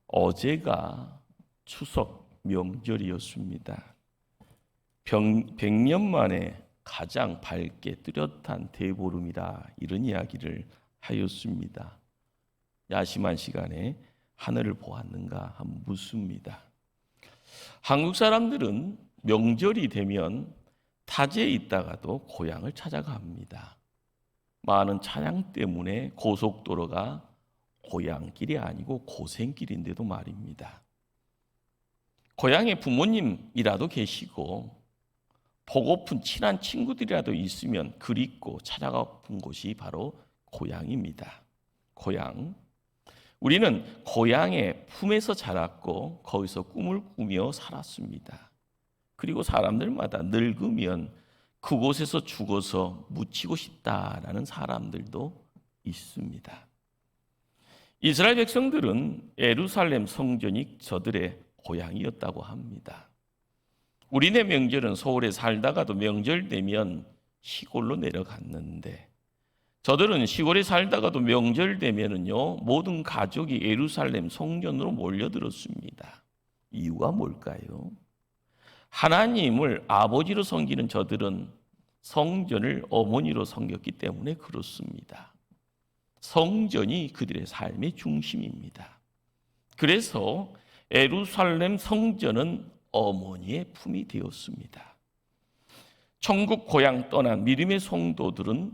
어제가 추석 명절이었습니다. 100년 만에 가장 밝게 뚜렷한 대보름이라 이런 이야기를 하였습니다. 야심한 시간에 하늘을 보았는가 한번 묻습니다. 한국 사람들은 명절이 되면 타지에 있다가도 고향을 찾아갑니다. 많은 차량 때문에 고속도로가 고향길이 아니고 고생길인데도 말입니다. 고향에 부모님이라도 계시고 보고픈 친한 친구들이라도 있으면 그립고 찾아가본 곳이 바로 고향입니다. 고향. 우리는 고향의 품에서 자랐고 거기서 꿈을 꾸며 살았습니다. 그리고 사람들마다 늙으면 그곳에서 죽어서 묻히고 싶다라는 사람들도 있습니다. 이스라엘 백성들은 예루살렘 성전이 저들의 고향이었다고 합니다. 우리네 명절은 서울에 살다가도 명절 되면 시골로 내려갔는데 저들은 시골에 살다가도 명절 되면은요 모든 가족이 예루살렘 성전으로 몰려들었습니다. 이유가 뭘까요? 하나님을 아버지로 섬기는 저들은 성전을 어머니로 섬겼기 때문에 그렇습니다. 성전이 그들의 삶의 중심입니다. 그래서 예루살렘 성전은 어머니의 품이 되었습니다. 천국 고향 떠난 믿음의 성도들은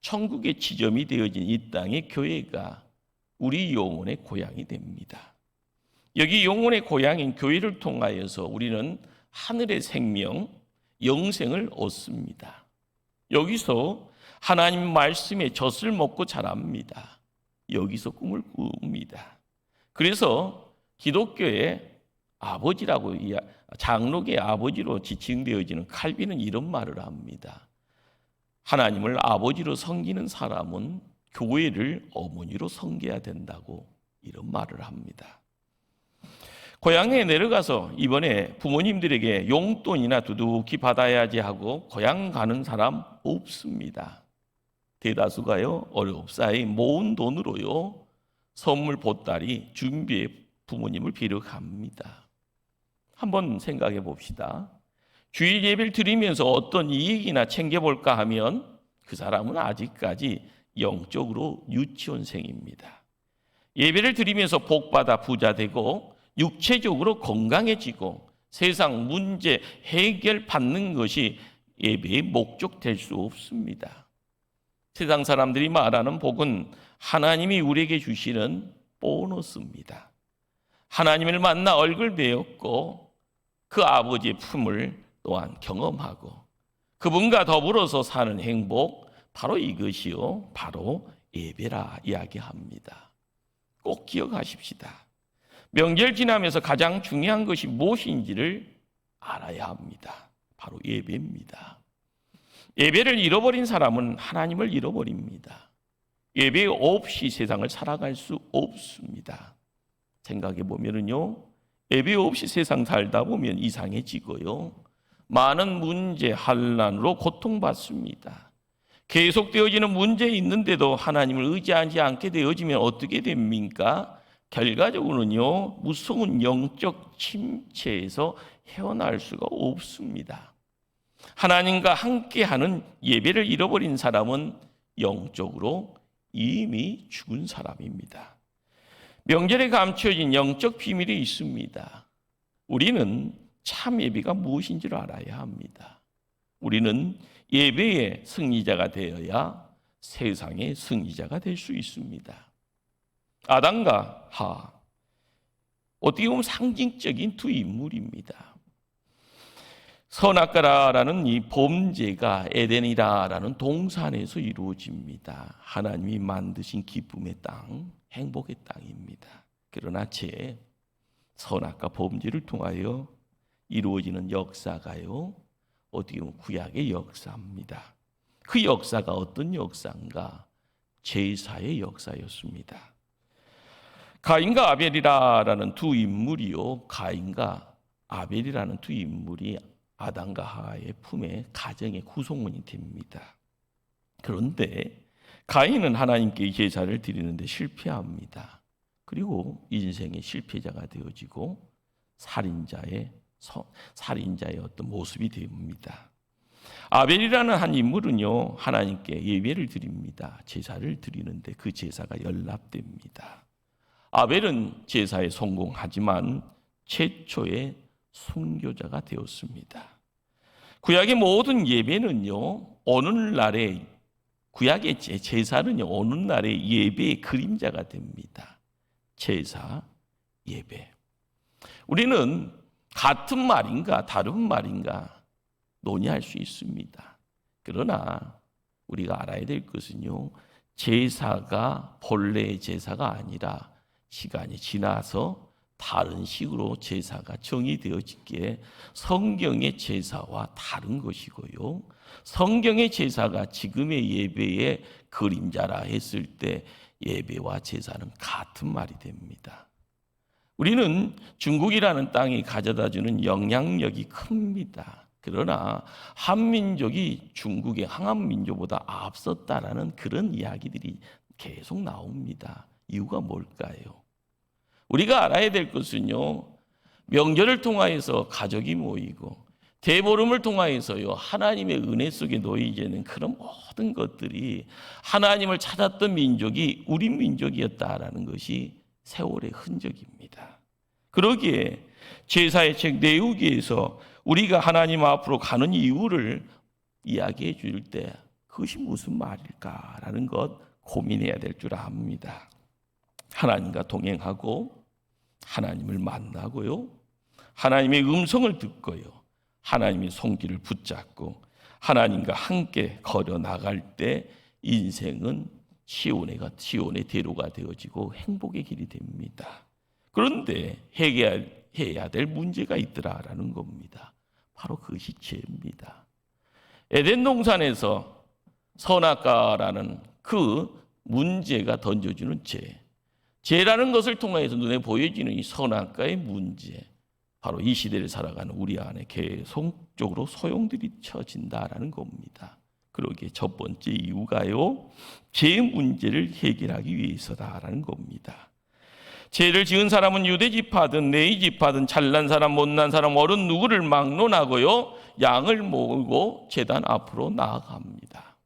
천국의 지점이 되어진 이 땅의 교회가 우리 영혼의 고향이 됩니다. 여기 영혼의 고향인 교회를 통하여서 우리는 하늘의 생명, 영생을 얻습니다. 여기서 하나님 말씀의 젖을 먹고 자랍니다. 여기서 꿈을 꿉니다. 그래서 기독교의 아버지라고 장로계의 아버지로 지칭되어지는 칼빈은 이런 말을 합니다. 하나님을 아버지로 섬기는 사람은 교회를 어머니로 섬겨야 된다고 이런 말을 합니다. 고향에 내려가서 이번에 부모님들에게 용돈이나 두둑히 받아야지 하고 고향 가는 사람 없습니다. 대다수가요 어렵사이 모은 돈으로요 선물 보따리 준비해 부모님을 뵈러 갑니다. 한번 생각해 봅시다. 주일 예배를 드리면서 어떤 이익이나 챙겨볼까 하면 그 사람은 아직까지 영적으로 유치원생입니다. 예배를 드리면서 복받아 부자되고 육체적으로 건강해지고 세상 문제 해결받는 것이 예배의 목적 될 수 없습니다. 세상 사람들이 말하는 복은 하나님이 우리에게 주시는 보너스입니다. 하나님을 만나 얼굴 배웠고 그 아버지의 품을 또한 경험하고 그분과 더불어서 사는 행복, 바로 이것이요 바로 예배라 이야기합니다. 꼭 기억하십시다. 명절 지나면서 가장 중요한 것이 무엇인지를 알아야 합니다. 바로 예배입니다. 예배를 잃어버린 사람은 하나님을 잃어버립니다. 예배 없이 세상을 살아갈 수 없습니다. 생각해 보면은요, 예배 없이 세상 살다 보면 이상해지고요, 많은 문제, 환난으로 고통받습니다. 계속되어지는 문제 있는데도 하나님을 의지하지 않게 되어지면 어떻게 됩니까? 결과적으로는요, 무서운 영적 침체에서 헤어날 수가 없습니다. 하나님과 함께하는 예배를 잃어버린 사람은 영적으로 이미 죽은 사람입니다. 명절에 감춰진 영적 비밀이 있습니다. 우리는 참 예배가 무엇인지를 알아야 합니다. 우리는 예배의 승리자가 되어야 세상의 승리자가 될 수 있습니다. 아담과 하와, 어떻게 보면 상징적인 두 인물입니다. 선악과라는 이 범죄가 에덴이라는 동산에서 이루어집니다. 하나님이 만드신 기쁨의 땅, 행복의 땅입니다. 그러나 제 선악과 범죄를 통하여 이루어지는 역사가요, 어떻게 보면 구약의 역사입니다. 그 역사가 어떤 역사인가? 제사의 역사였습니다. 가인과 아벨이라는 두 인물이요, 가인과 아벨이라는 두 인물이 아담과 하와의 품에 가정의 구성원이 됩니다. 그런데 가인은 하나님께 제사를 드리는데 실패합니다. 그리고 인생의 실패자가 되어지고 살인자의 어떤 모습이 됩니다. 아벨이라는 한 인물은요, 하나님께 예배를 드립니다. 제사를 드리는데 그 제사가 연락됩니다. 아벨은 제사에 성공하지만 최초의 순교자가 되었습니다. 구약의 모든 예배는요, 오늘날의 구약의 제사는요, 오늘날의 예배의 그림자가 됩니다. 제사, 예배. 우리는 같은 말인가 다른 말인가 논의할 수 있습니다. 그러나 우리가 알아야 될 것은요, 제사가 본래의 제사가 아니라 시간이 지나서 다른 식으로 제사가 정의되어지기에 성경의 제사와 다른 것이고요, 성경의 제사가 지금의 예배의 그림자라 했을 때 예배와 제사는 같은 말이 됩니다. 우리는 중국이라는 땅이 가져다주는 영향력이 큽니다. 그러나 한민족이 중국의 항한민족보다 앞섰다라는 그런 이야기들이 계속 나옵니다. 이유가 뭘까요? 우리가 알아야 될 것은요, 명절을 통하여서 가족이 모이고 대보름을 통하여서요, 하나님의 은혜 속에 놓이지는 그런 모든 것들이 하나님을 찾았던 민족이 우리 민족이었다라는 것이 세월의 흔적입니다. 그러기에 제사의 책 내우기에서 우리가 하나님 앞으로 가는 이유를 이야기해 줄 때 그것이 무슨 말일까라는 것 고민해야 될 줄 압니다. 하나님과 동행하고 하나님을 만나고요, 하나님의 음성을 듣고요, 하나님의 손길을 붙잡고 하나님과 함께 걸어 나갈 때 인생은 시온의 대로가 되어지고 행복의 길이 됩니다. 그런데 해야 될 문제가 있더라라는 겁니다. 바로 그것이 죄입니다. 에덴 동산에서 선악과라는 그 문제가 던져주는 죄라는 것을 통해서 눈에 보여지는 이 선악과의 문제, 바로 이 시대를 살아가는 우리 안에 계속적으로 소용돌이쳐진다라는 겁니다. 그러기에 첫 번째 이유가요, 죄 문제를 해결하기 위해서다라는 겁니다. 죄를 지은 사람은 유대지파든 레위지파든 잘난 사람 못난 사람 어른 누구를 막론하고요, 양을 몰고 제단 앞으로 나아갑니다.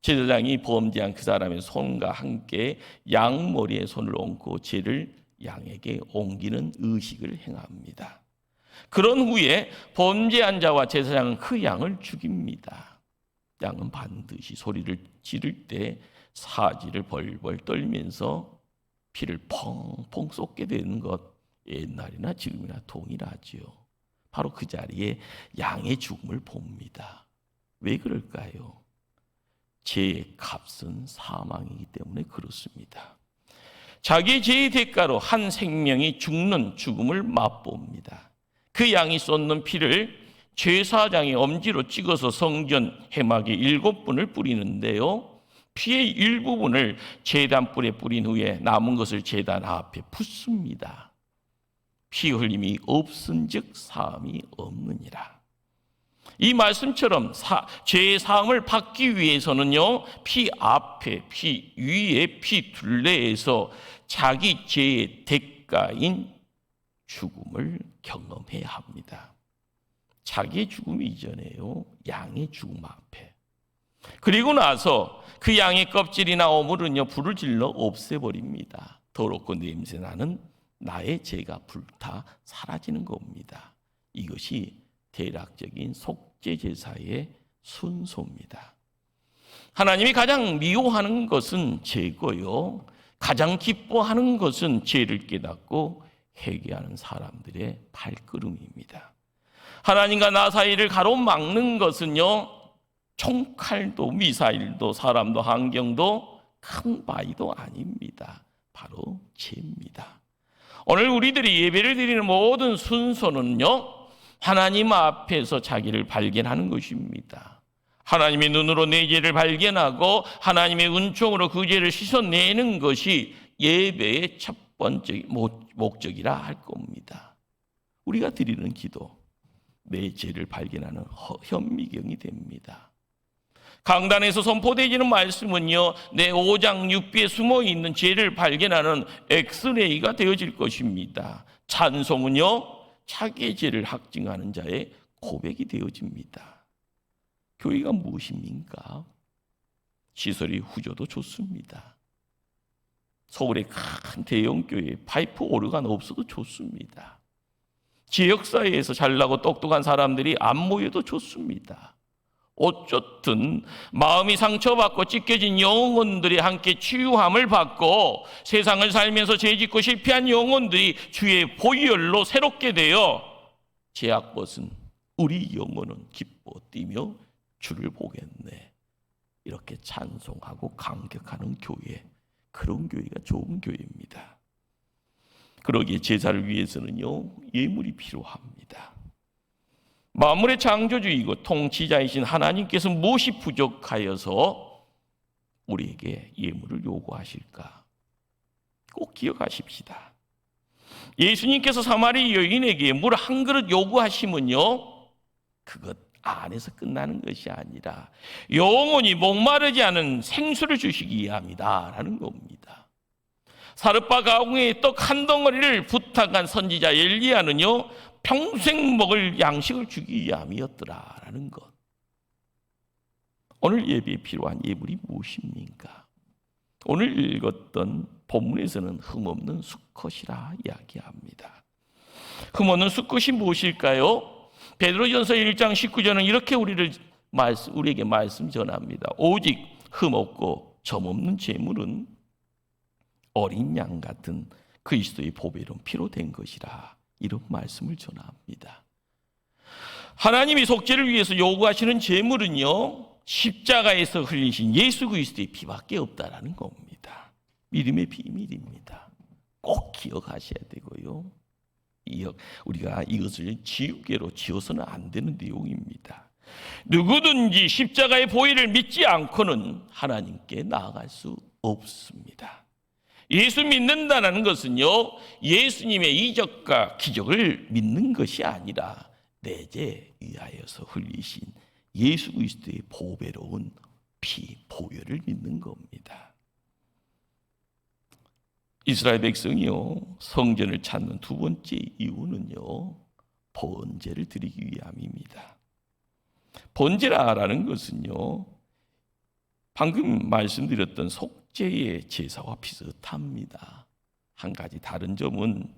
제사장이 범죄한 그 사람의 손과 함께 양 머리에 손을 얹고 죄를 양에게 옮기는 의식을 행합니다. 그런 후에 범죄한 자와 제사장은 그 양을 죽입니다. 양은 반드시 소리를 지를 때 사지를 벌벌 떨면서 피를 펑펑 쏟게 되는 것, 옛날이나 지금이나 동일하지요. 바로 그 자리에 양의 죽음을 봅니다. 왜 그럴까요? 죄의 값은 사망이기 때문에 그렇습니다. 자기 죄의 대가로 한 생명이 죽는 죽음을 맛봅니다. 그 양이 쏟는 피를 제사장이 엄지로 찍어서 성전 해막에 7번을 뿌리는데요, 피의 일부분을 제단불에 뿌린 후에 남은 것을 제단 앞에 붓습니다. 피 흘림이 없은즉 사함이 없느니라. 이 말씀처럼 죄의 사함을 받기 위해서는요, 피 앞에, 피 위에, 피 둘레에서 자기 죄의 대가인 죽음을 경험해야 합니다. 자기의 죽음 이전에요, 양의 죽음 앞에. 그리고 나서 그 양의 껍질이나 오물은요, 불을 질러 없애버립니다. 더럽고 냄새나는 나의 죄가 불타 사라지는 겁니다. 이것이 대략적인 속죄 제사의 순서입니다. 하나님이 가장 미워하는 것은 죄고요, 가장 기뻐하는 것은 죄를 깨닫고 회개하는 사람들의 발걸음입니다. 하나님과 나 사이를 가로막는 것은요, 총칼도 미사일도 사람도 환경도 큰 바위도 아닙니다. 바로 죄입니다. 오늘 우리들이 예배를 드리는 모든 순서는요, 하나님 앞에서 자기를 발견하는 것입니다. 하나님의 눈으로 내 죄를 발견하고 하나님의 은총으로 그 죄를 씻어내는 것이 예배의 첫 번째 목적이라 할 겁니다. 우리가 드리는 기도, 내 죄를 발견하는 현미경이 됩니다. 강단에서 선포되어지는 말씀은요, 내 오장육부에 숨어있는 죄를 발견하는 엑스레이가 되어질 것입니다. 찬송은요, 자기의 죄를 확증하는 자의 고백이 되어집니다. 교회가 무엇입니까? 시설이 후져도 좋습니다. 서울의 큰 대형교회 파이프 오르간 없어도 좋습니다. 지역사회에서 잘나고 똑똑한 사람들이 안 모여도 좋습니다. 어쨌든 마음이 상처받고 찢겨진 영혼들이 함께 치유함을 받고 세상을 살면서 죄짓고 실패한 영혼들이 주의 보혈로 새롭게 되어 죄악 벗은 우리 영혼은 기뻐 뛰며 주를 보겠네. 이렇게 찬송하고 감격하는 교회, 그런 교회가 좋은 교회입니다. 그러기에 제사를 위해서는요, 예물이 필요합니다. 만물의 창조주이고 통치자이신 하나님께서 무엇이 부족하여서 우리에게 예물을 요구하실까? 꼭 기억하십시다. 예수님께서 사마리 여인에게 물 한 그릇 요구하시면요, 그것 안에서 끝나는 것이 아니라 영원히 목마르지 않은 생수를 주시기 위함이다라는 겁니다. 사르파 가공에 떡 한 덩어리를 부탁한 선지자 엘리야는요, 평생 먹을 양식을 주기 위함이었더라라는 것. 오늘 예배에 필요한 예물이 무엇입니까? 오늘 읽었던 본문에서는 흠없는 수컷이라 이야기합니다. 흠없는 수컷이 무엇일까요? 베드로전서 1장 19절은 이렇게 우리에게 말씀 전합니다. 오직 흠없고 점없는 제물은 어린 양 같은 그리스도의 보배로운 피로 된 것이라, 이런 말씀을 전합니다. 하나님이 속죄를 위해서 요구하시는 제물은요, 십자가에서 흘리신 예수 그리스도의 피밖에 없다라는 겁니다. 믿음의 비밀입니다. 꼭 기억하셔야 되고요, 우리가 이것을 지우개로 지어서는 안 되는 내용입니다. 누구든지 십자가의 보혈을 믿지 않고는 하나님께 나아갈 수 없습니다. 예수 믿는다는 것은요, 예수님의 이적과 기적을 믿는 것이 아니라 내 죄 위하여서 흘리신 예수 그리스도의 보배로운 피, 보혈을 믿는 겁니다. 이스라엘 백성이요, 성전을 찾는 두 번째 이유는요, 번제를 드리기 위함입니다. 번제라는 것은요, 방금 말씀드렸던 속죄의 제사와 비슷합니다. 한 가지 다른 점은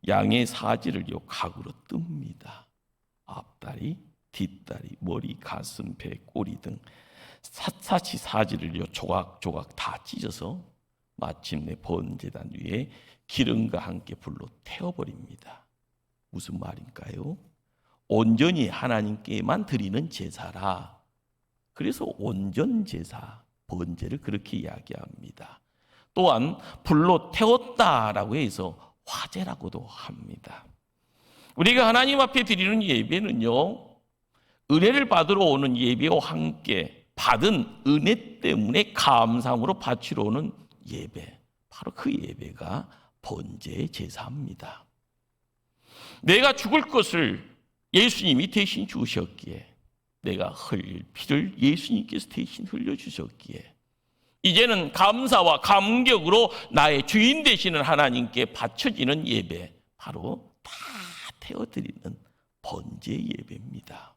양의 사지를 각으로 뜹니다. 앞다리, 뒷다리, 머리, 가슴, 배, 꼬리 등 샅샅이 사지를 조각조각 다 찢어서 마침내 번제단 위에 기름과 함께 불로 태워버립니다. 무슨 말인가요? 온전히 하나님께만 드리는 제사라. 그래서 온전 제사, 번제를 그렇게 이야기합니다. 또한 불로 태웠다라고 해서 화제라고도 합니다. 우리가 하나님 앞에 드리는 예배는요, 은혜를 받으러 오는 예배와 함께 받은 은혜 때문에 감사함으로 바치러 오는 예배, 바로 그 예배가 번제의 제사입니다. 내가 죽을 것을 예수님이 대신 주셨기에, 내가 흘릴 피를 예수님께서 대신 흘려주셨기에, 이제는 감사와 감격으로 나의 주인 되시는 하나님께 바쳐지는 예배, 바로 다 태워드리는 번제 예배입니다.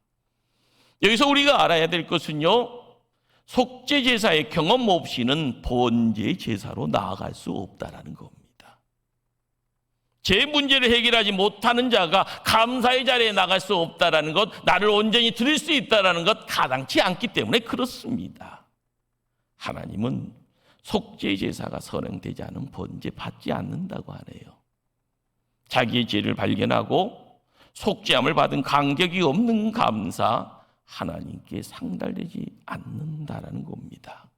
여기서 우리가 알아야 될 것은요, 속죄 제사의 경험 없이는 번제 제사로 나아갈 수 없다라는 겁니다. 제 문제를 해결하지 못하는 자가 감사의 자리에 나갈 수 없다라는 것, 나를 온전히 드릴 수 있다라는 것 가당치 않기 때문에 그렇습니다. 하나님은 속죄 제사가 선행되지 않은 번제 받지 않는다고 하네요. 자기의 죄를 발견하고 속죄함을 받은 감격이 없는 감사, 하나님께 상달되지 않는다라는 겁니다.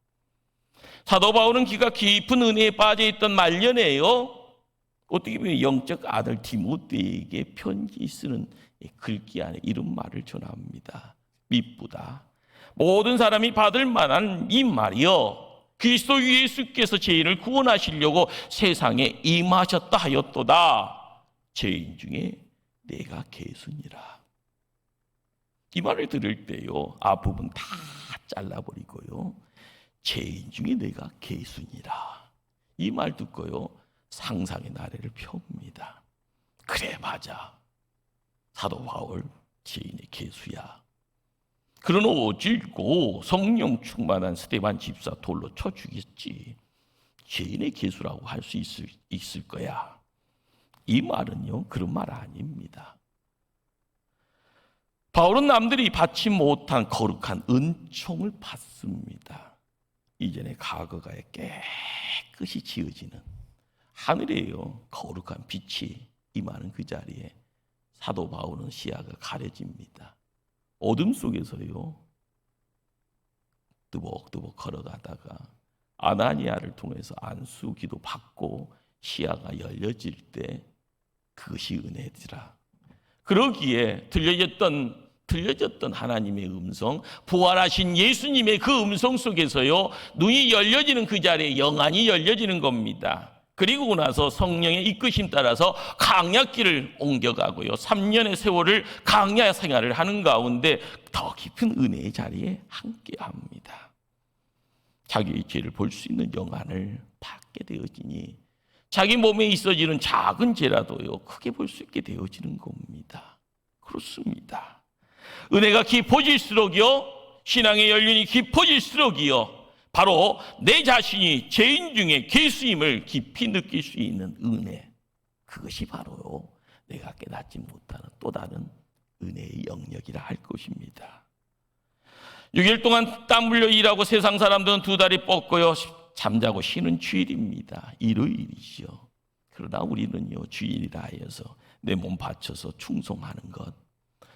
사도 바울은 기가 깊은 은혜에 빠져있던 말년에요, 어떻게 보면 영적 아들 디모데에게 편지 쓰는 글귀 안에 이런 말을 전합니다. 미쁘다. 모든 사람이 받을 만한 이 말이요, 그리스도 예수께서 죄인을 구원하시려고 세상에 임하셨다 하였도다. 죄인 중에 내가 개순이라. 이 말을 들을 때요, 앞부분 다 잘라버리고요, 죄인 중에 내가 개순이라, 이 말 듣고요 상상의 나래를 펴옵니다. 그래, 맞아, 사도 바울 죄인의 개수야. 그러나 어찔고 성령 충만한 스데반 집사 돌로 쳐 죽였지 죄인의 개수라고 할 수 있을 거야. 이 말은요 그런 말 아닙니다. 바울은 남들이 받지 못한 거룩한 은총을 받습니다. 이전의 과거가에 깨끗이 지어지는 하늘에요 거룩한 빛이 임하는 그 자리에 사도 바울은 시야가 가려집니다. 어둠 속에서요 뜨벅뜨벅 걸어가다가 아나니아를 통해서 안수 기도 받고 시야가 열려질 때 그것이 은혜더라. 그러기에 들려졌던 하나님의 음성, 부활하신 예수님의 그 음성 속에서요 눈이 열려지는 그 자리에 영안이 열려지는 겁니다. 그리고 나서 성령의 이끄심 따라서 강약길을 옮겨가고요 3년의 세월을 강야 생활을 하는 가운데 더 깊은 은혜의 자리에 함께합니다. 자기의 죄를 볼 수 있는 영안을 받게 되어지니 자기 몸에 있어지는 작은 죄라도요 크게 볼 수 있게 되어지는 겁니다. 그렇습니다. 은혜가 깊어질수록요 신앙의 연륜이 깊어질수록이요 바로 내 자신이 죄인 중에 개수임을 깊이 느낄 수 있는 은혜, 그것이 바로 내가 깨닫지 못하는 또 다른 은혜의 영역이라 할 것입니다. 6일 동안 땀 흘려 일하고 세상 사람들은 두 다리 뻗고요 잠자고 쉬는 주일입니다. 일요일이죠. 그러나 우리는요 주일이라 하여서 내 몸 바쳐서 충성하는 것,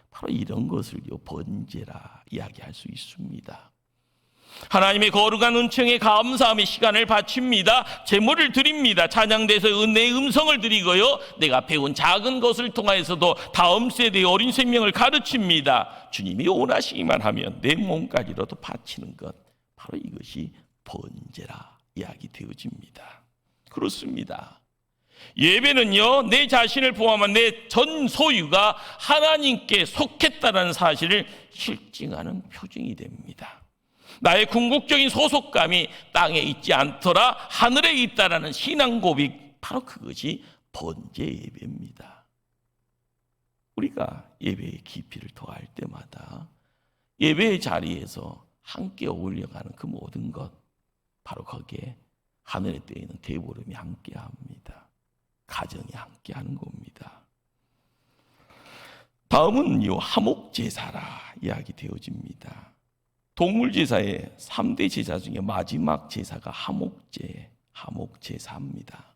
바로 이런 것을요 번제라 이야기할 수 있습니다. 하나님의 거룩한 은총에 감사함의 시간을 바칩니다. 제물을 드립니다. 찬양대에서 은혜의 음성을 드리고요 내가 배운 작은 것을 통하여서도 다음 세대의 어린 생명을 가르칩니다. 주님이 원하시기만 하면 내 몸까지라도 바치는 것, 바로 이것이 번제라 이야기 되어집니다. 그렇습니다. 예배는요 내 자신을 포함한 내 전 소유가 하나님께 속했다는 사실을 실증하는 표징이 됩니다. 나의 궁극적인 소속감이 땅에 있지 않더라 하늘에 있다라는 신앙 고백, 바로 그것이 번제 예배입니다. 우리가 예배의 깊이를 더할 때마다 예배의 자리에서 함께 어울려가는 그 모든 것, 바로 거기에 하늘에 떠있는 대보름이 함께합니다. 가정이 함께하는 겁니다. 다음은 화목제사라 이야기 되어집니다. 동물제사의 3대 제사 중에 마지막 제사가 화목제사입니다.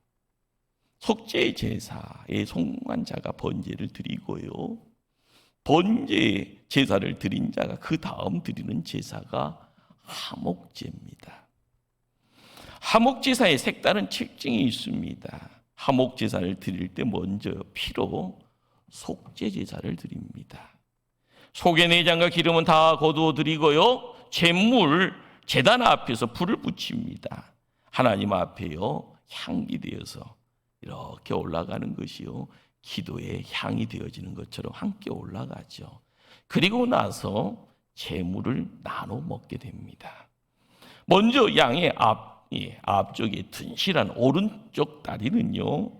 속죄 제사에 송한 자가 번제를 드리고요 번제 제사를 드린 자가 그 다음 드리는 제사가 화목제입니다. 화목제사에 색다른 특징이 있습니다. 화목제사를 드릴 때 먼저 피로 속죄 제사를 드립니다. 속의 내장과 기름은 다 거두어 드리고요 제단 앞에서 불을 붙입니다. 하나님 앞에요 향기 되어서 이렇게 올라가는 것이요 기도의 향이 되어지는 것처럼 함께 올라가죠. 그리고 나서 제물을 나눠 먹게 됩니다. 먼저 양의 앞쪽에 튼실한 오른쪽 다리는요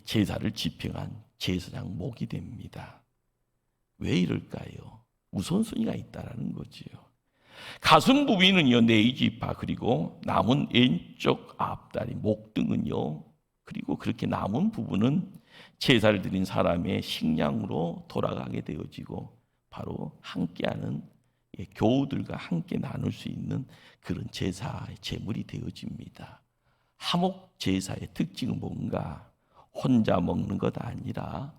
제사를 집행한 제사장 목이 됩니다. 왜 이럴까요? 우선순위가 있다라는 거지요. 가슴 부위는요 네이지파, 그리고 남은 왼쪽 앞다리 목등은요, 그리고 그렇게 남은 부분은 제사를 드린 사람의 식량으로 돌아가게 되어지고 바로 함께하는 교우들과 함께 나눌 수 있는 그런 제사의 제물이 되어집니다. 화목 제사의 특징은 뭔가 혼자 먹는 것 아니라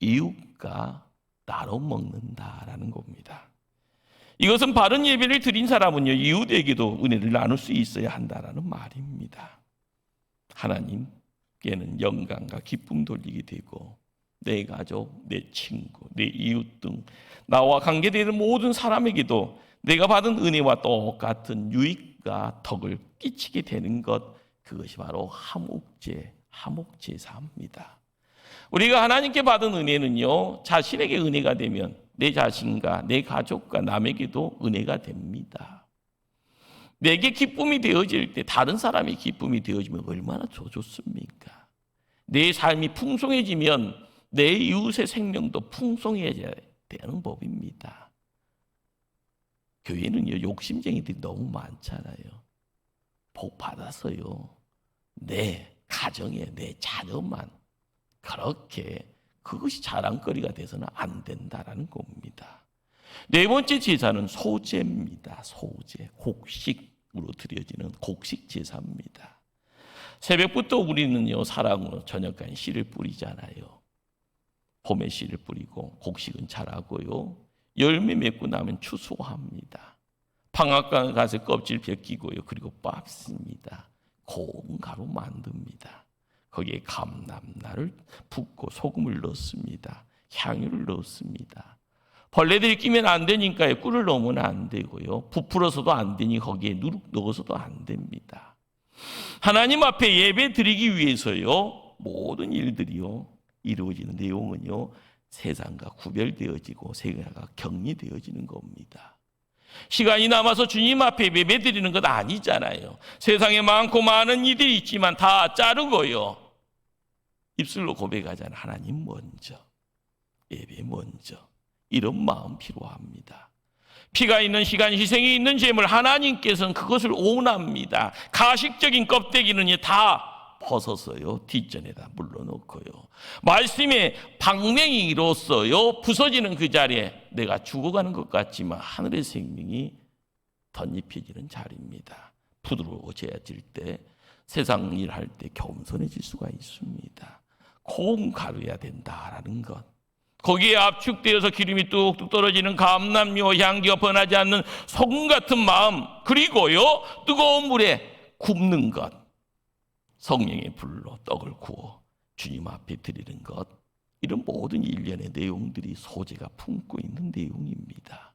이웃과 나눠 먹는다라는 겁니다. 이것은 바른 예배를 드린 사람은요 이웃에게도 은혜를 나눌 수 있어야 한다라는 말입니다. 하나님께는 영광과 기쁨 돌리게 되고 내 가족, 내 친구, 내 이웃 등 나와 관계되는 모든 사람에게도 내가 받은 은혜와 똑같은 유익과 덕을 끼치게 되는 것, 그것이 바로 화목제사입니다. 우리가 하나님께 받은 은혜는요 자신에게 은혜가 되면 내 자신과 내 가족과 남에게도 은혜가 됩니다. 내게 기쁨이 되어질 때 다른 사람이 기쁨이 되어지면 얼마나 좋습니까? 내 삶이 풍성해지면 내 이웃의 생명도 풍성해져야 되는 법입니다. 교회는요, 욕심쟁이들이 너무 많잖아요. 복 받았어요. 내 가정에 내 자녀만 그렇게 그것이 자랑거리가 돼서는 안 된다라는 겁니다. 네 번째 제사는 소제입니다. 소제, 곡식으로 드려지는 곡식 제사입니다. 새벽부터 우리는요, 사랑으로 저녁까지 씨를 뿌리잖아요. 봄에 씨를 뿌리고 곡식은 자라고요, 열매 맺고 나면 추수합니다. 방앗간 가서 껍질 벗기고요, 그리고 빻습니다. 고운 가루 만듭니다. 거기에 감람나를 붓고 소금을 넣습니다. 향유를 넣습니다. 벌레들이 끼면 안 되니까 꿀을 넣으면 안 되고요, 부풀어서도 안 되니 거기에 누룩 넣어서도 안 됩니다. 하나님 앞에 예배 드리기 위해서요, 모든 일들이요 이루어지는 내용은요, 세상과 구별되어지고 세상과 격리되어지는 겁니다. 시간이 남아서 주님 앞에 예배 드리는 것 아니잖아요. 세상에 많고 많은 이들이 있지만 다 자르고요, 입술로 고백하잖아요. 하나님 먼저, 예배 먼저. 이런 마음 필요합니다. 피가 있는 시간, 희생이 있는 재물, 하나님께서는 그것을 원합니다. 가식적인 껍데기는 다 벗어서요, 뒷전에다 물러놓고요, 말씀의 방맹이로서요 부서지는 그 자리에 내가 죽어가는 것 같지만 하늘의 생명이 덧입혀지는 자리입니다. 부드러워져질 때, 세상 일할 때 겸손해질 수가 있습니다. 고운 가루야 된다라는 것, 거기에 압축되어서 기름이 뚝뚝 떨어지는 감람류 향기가 번하지 않는 소금 같은 마음, 그리고요 뜨거운 물에 굽는 것, 성령의 불로 떡을 구워 주님 앞에 드리는 것, 이런 모든 일련의 내용들이 소재가 품고 있는 내용입니다.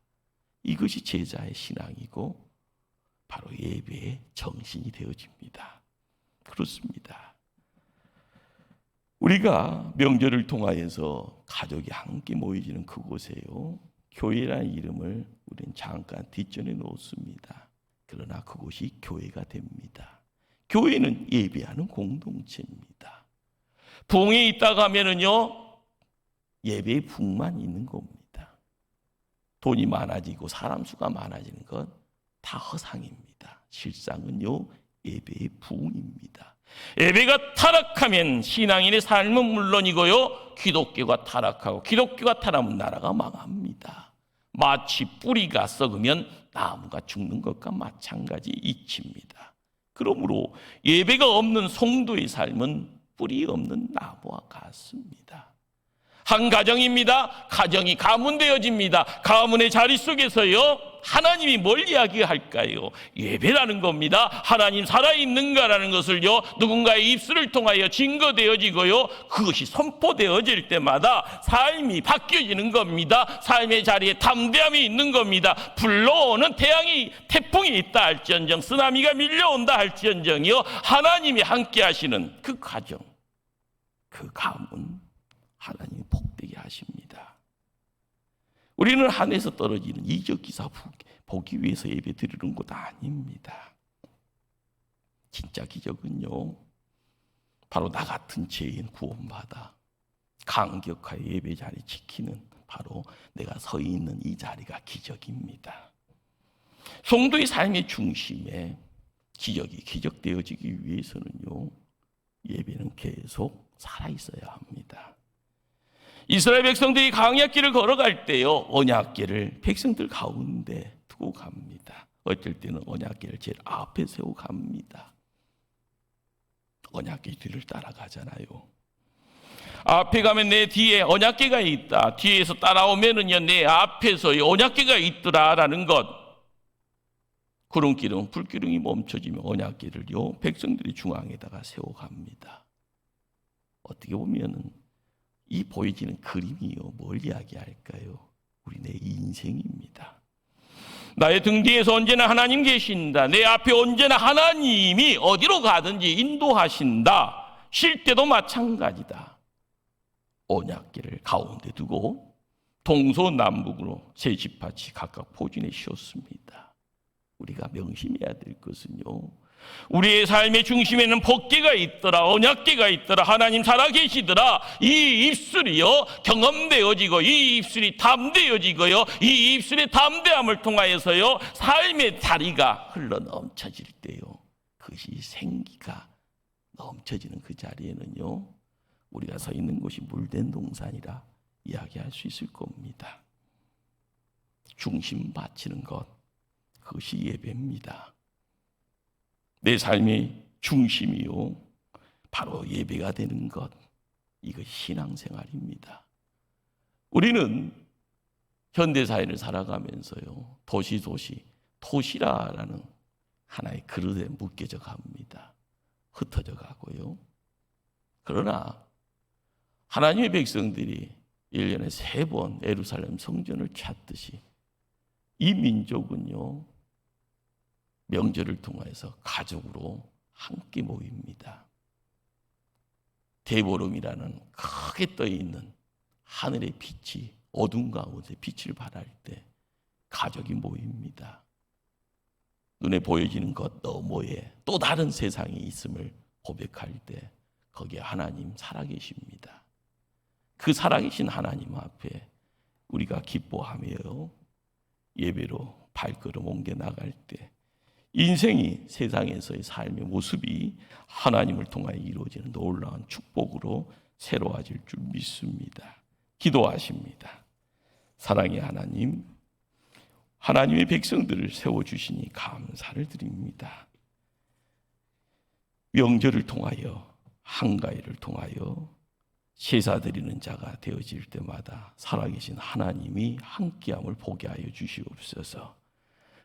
이것이 제자의 신앙이고 바로 예배의 정신이 되어집니다. 그렇습니다. 우리가 명절을 통하여서 가족이 함께 모여지는 그곳에요, 교회라는 이름을 우리는 잠깐 뒷전에 놓습니다. 그러나 그곳이 교회가 됩니다. 교회는 예배하는 공동체입니다. 부흥에 있다가 하면은요, 예배의 부흥만 있는 겁니다. 돈이 많아지고 사람 수가 많아지는 건 다 허상입니다. 실상은요, 예배의 부흥입니다. 예배가 타락하면 신앙인의 삶은 물론이고요, 기독교가 타락하고 기독교가 타락하면 나라가 망합니다. 마치 뿌리가 썩으면 나무가 죽는 것과 마찬가지 이치입니다. 그러므로 예배가 없는 성도의 삶은 뿌리 없는 나무와 같습니다. 한 가정입니다. 가정이 가문되어집니다. 가문의 자리 속에서요, 하나님이 뭘 이야기할까요? 예배라는 겁니다. 하나님 살아있는가라는 것을요, 누군가의 입술을 통하여 증거되어지고요, 그것이 선포되어질 때마다 삶이 바뀌어지는 겁니다. 삶의 자리에 담대함이 있는 겁니다. 불러오는 태풍이 있다 할지언정, 쓰나미가 밀려온다 할지언정이요, 하나님이 함께 하시는 그 가정, 그 가문, 하나님이 복되게 하십니다. 우리는 하늘에서 떨어지는 이적 기사 보기 위해서 예배 드리는 것 아닙니다. 진짜 기적은요, 바로 나 같은 죄인 구원받아 강격하여 예배 자리 지키는 바로 내가 서 있는 이 자리가 기적입니다. 성도의 삶의 중심에 기적이 기적되어지기 위해서는요, 예배는 계속 살아있어야 합니다. 이스라엘 백성들이 광야길을 걸어갈 때요, 언약궤를 백성들 가운데 두고 갑니다. 어쩔 때는 언약궤를 제일 앞에 세우고 갑니다. 언약궤 뒤를 따라가잖아요. 앞에 가면 내 뒤에 언약궤가 있다, 뒤에서 따라오면은요 내 앞에서 언약궤가 있더라라는 것. 구름기둥, 불기둥이 멈춰지면 언약궤를요 백성들이 중앙에다가 세워갑니다. 어떻게 보면은 이 보여지는 그림이요, 뭘 이야기할까요? 우리 내 인생입니다. 나의 등 뒤에서 언제나 하나님 계신다. 내 앞에 언제나 하나님이 어디로 가든지 인도하신다. 쉴 때도 마찬가지다. 언약궤를 가운데 두고 동서남북으로 세 지파치 각각 포진해 씌웠습니다. 우리가 명심해야 될 것은요, 우리의 삶의 중심에는 법궤가 있더라, 언약궤가 있더라, 하나님 살아계시더라. 이 입술이요 경험되어지고, 이 입술이 담대어지고요, 이 입술의 담대함을 통하여서요 삶의 다리가 흘러 넘쳐질 때요, 그것이 생기가 넘쳐지는 그 자리에는요, 우리가 서 있는 곳이 물된 동산이라 이야기할 수 있을 겁니다. 중심 바치는 것, 그것이 예배입니다. 내 삶의 중심이요 바로 예배가 되는 것, 이것이 신앙생활입니다. 우리는 현대사회를 살아가면서요 도시라라는 하나의 그릇에 묶여져 갑니다. 흩어져 가고요. 그러나 하나님의 백성들이 1년에 3번 예루살렘 성전을 찾듯이 이 민족은요 명절을 통해서 가족으로 함께 모입니다. 대보름이라는 크게 떠 있는 하늘의 빛이 어둠 가운데 빛을 발할 때 가족이 모입니다. 눈에 보여지는 것 너머에 또 다른 세상이 있음을 고백할 때 거기에 하나님 살아계십니다. 그 살아계신 하나님 앞에 우리가 기뻐하며 예배로 발걸음 옮겨 나갈 때 인생이 세상에서의 삶의 모습이 하나님을 통하여 이루어지는 놀라운 축복으로 새로워질 줄 믿습니다. 기도하십니다. 사랑의 하나님, 하나님의 백성들을 세워주시니 감사를 드립니다. 명절을 통하여, 한가위를 통하여 제사드리는 자가 되어질 때마다 살아계신 하나님이 함께함을 보게 하여 주시옵소서.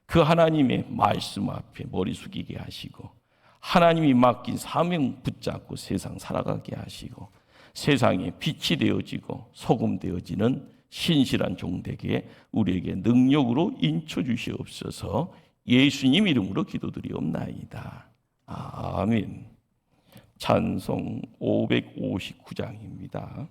그 하나님의 말씀 앞에 머리 숙이게 하시고 하나님이 맡긴 사명 붙잡고 세상 살아가게 하시고 세상에 빛이 되어지고 소금 되어지는 신실한 종되게 우리에게 능력으로 인쳐 주시옵소서. 예수님 이름으로 기도드리옵나이다. 아멘. 찬송 559장입니다.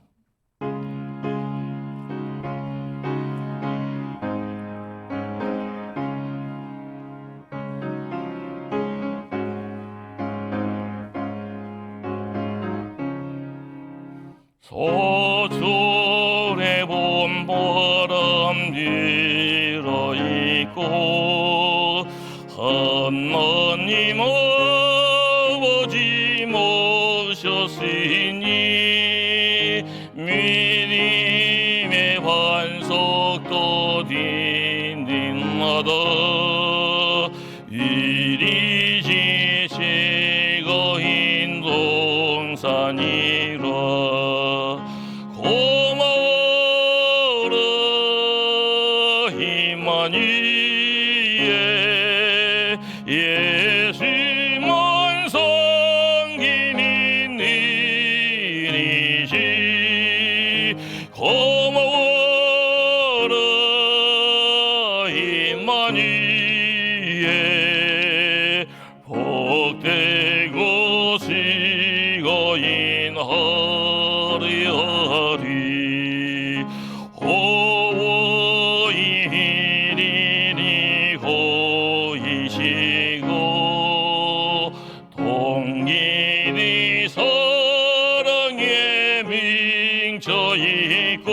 소출의 봄바람 일어 있고 하나님 아버지 모셨으니 믿음의 반석도 딘딘하다. 이리 지체가 인동산이라. 고마워라 이만희의 예수만 섬기는 일이지. 고마워라 이만희의 복되고 시거인하리하리. 호의리니 고이시고 동기니 사랑에 밍쳐있고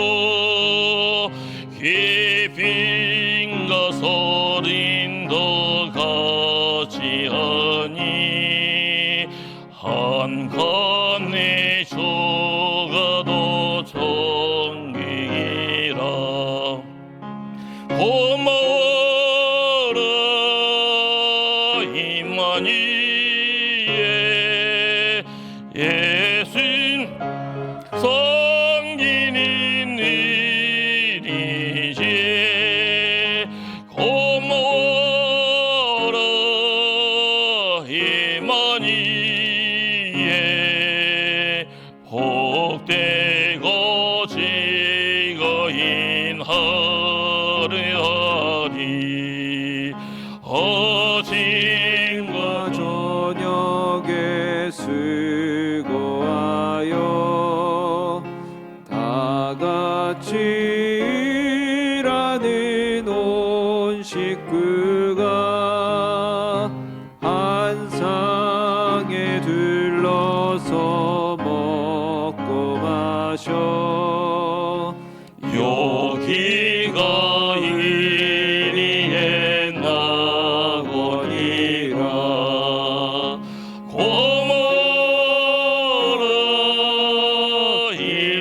깊인가 서린도 같이하니 한간의 조가도 정기라. 고마워라 이만희의 예수 섬기는 일이지. 고마워라 이만희의 복되고 지거인하리하리. 아침과 저녁에 수고하여 다 같이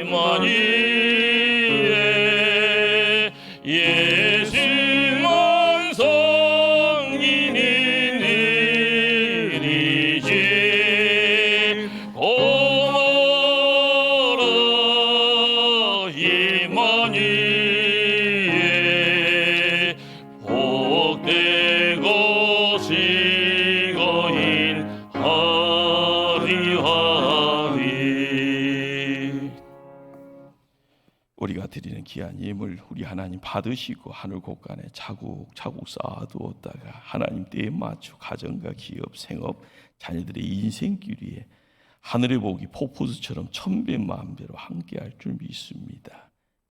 이마니엘 예수 원성인이 이리지 고마라 이마니엘 복되고 즐거인 하리하리. 우리가 드리는 귀한 예물 우리 하나님 받으시고 하늘 곳간에 차곡차곡 쌓아두었다가 하나님 때에 맞춰 가정과 기업, 생업, 자녀들의 인생길 위에 하늘의 복이 폭포수처럼 천배 만배로 함께할 줄 믿습니다.